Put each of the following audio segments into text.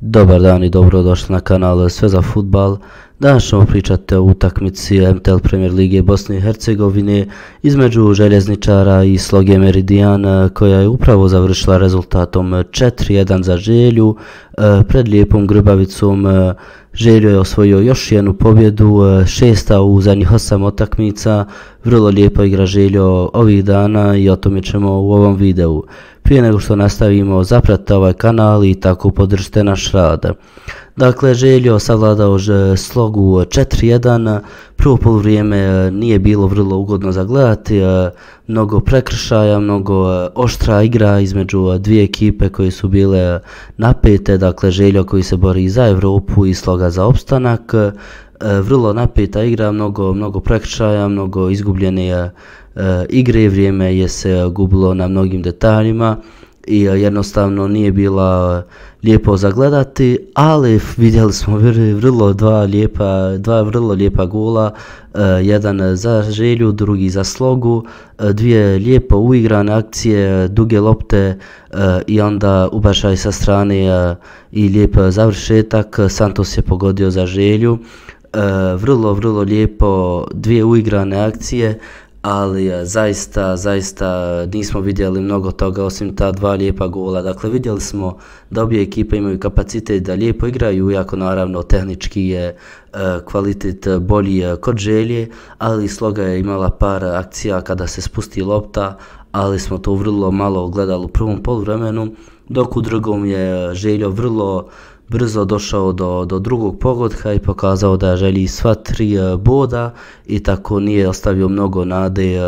Dobar dan i dobrodošli na kanal Sve za fudbal. Danas ćemo pričati o utakmici MTL Premier Lige Bosne i Hercegovine između Željezničara i Sloge Meridijan, koja je upravo završila rezultatom 4-1 za Želju. Pred Lijepom Grbavicom Željo je osvojio još jednu pobjedu, šesta u zadnjih 8 utakmica. Vrlo lijepo igra Željo ovih dana i o tome ćemo u ovom videu. Prije nego što nastavimo, zapratite ovaj kanal i tako podržite naš rad. Dakle, Željo savladao Slogu 4-1, prvo poluvrijeme nije bilo vrlo ugodno za gledati, mnogo prekršaja, mnogo oštra igra između dvije ekipe koje su bile napete, dakle Željo koji se bori za Europu i Sloga za opstanak. Vrlo napeta igra, mnogo prekršaja, mnogo izgubljene igre, vrijeme je se gubilo na mnogim detaljima i jednostavno nije bila lijepo zagledati, ali vidjeli smo dva vrlo lijepa gola, jedan za Želju, drugi za Slogu, dvije lijepo uigrane akcije, duge lopte i onda ubačaj sa strane i lijep završetak. Santos je pogodio za Želju, vrlo lijepo, dvije uigrane akcije, ali zaista nismo vidjeli mnogo toga osim ta dva lijepa gola. Dakle, vidjeli smo da obje ekipe imaju kapacitet da lijepo igraju, iako naravno tehnički je kvalitet bolji kod Želje, ali Sloga je imala par akcija kada se spusti lopta, ali smo to vrlo malo gledali u prvom poluvremenu, dok u drugom je Željo vrlo brzo došao do drugog pogotka i pokazao da želi sva 3 boda i tako nije ostavio mnogo nade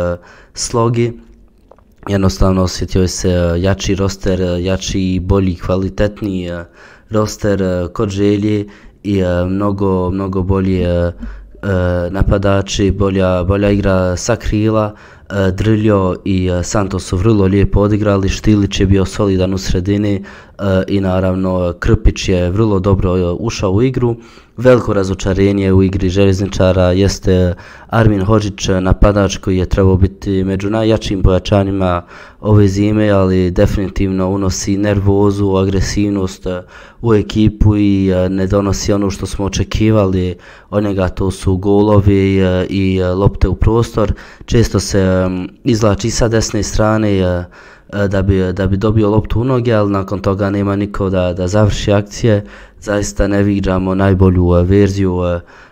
Slogi. Jednostavno osjetio se jači roster, jači, bolji, kvalitetniji roster kod Želje i mnogo bolji napadači, bolja igra sa krila. Drljo i Santos su vrlo lijepo odigrali, Štilić je bio solidan u sredini i naravno Krpić je vrlo dobro ušao u igru. Veliko razočarenje u igri Željezničara jeste Armin Hodžić, napadač koji je trebao biti među najjačim pojačanjima ove zime, ali definitivno unosi nervozu, agresivnost u ekipu i ne donosi ono što smo očekivali od njega, to su golovi i lopte u prostor. Često se izvlači sa desne strane da bi dobio loptu u noge, ali nakon toga nema niko da završi akcije. Zaista ne viđamo najbolju verziju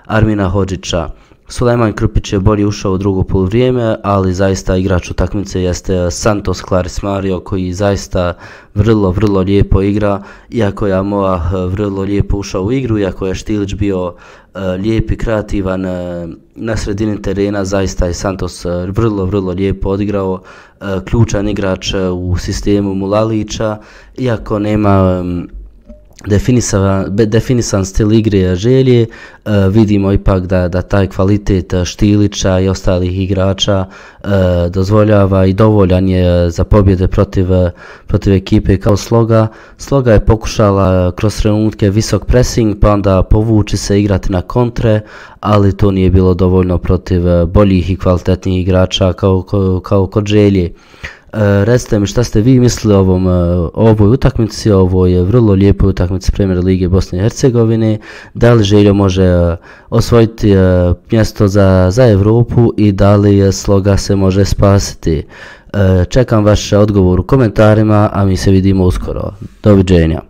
Armina Hodžića. Sulejman Krpić je bolje ušao u drugo poluvrijeme, ali zaista igrač utakmice jeste Santos Claris Mario, koji zaista vrlo lijepo igra, iako je Amoa vrlo lijepo ušao u igru, iako je Štilić bio lijep i kreativan na sredini terena. Zaista je Santos vrlo lijepo odigrao, ključan igrač u sistemu Mulalića, iako nema definisan stil igre Želje, vidimo ipak da taj kvalitet Štilića i ostalih igrača dozvoljava i dovoljan je za pobjede protiv ekipe kao Sloga. Sloga je pokušala kroz trenutke visok pressing, pa onda povući se, igrati na kontre, ali to nije bilo dovoljno protiv boljih i kvalitetnijih igrača kao kod Želje. Recite mi šta ste vi mislili o ovoj utakmici, ovoj vrlo lijepoj utakmici Premier Lige Bosne i Hercegovine. Da li Željo može osvojiti mjesto za Europu i da li Sloga se može spasiti? Čekam vaš odgovor u komentarima, a mi se vidimo uskoro. Doviđenja.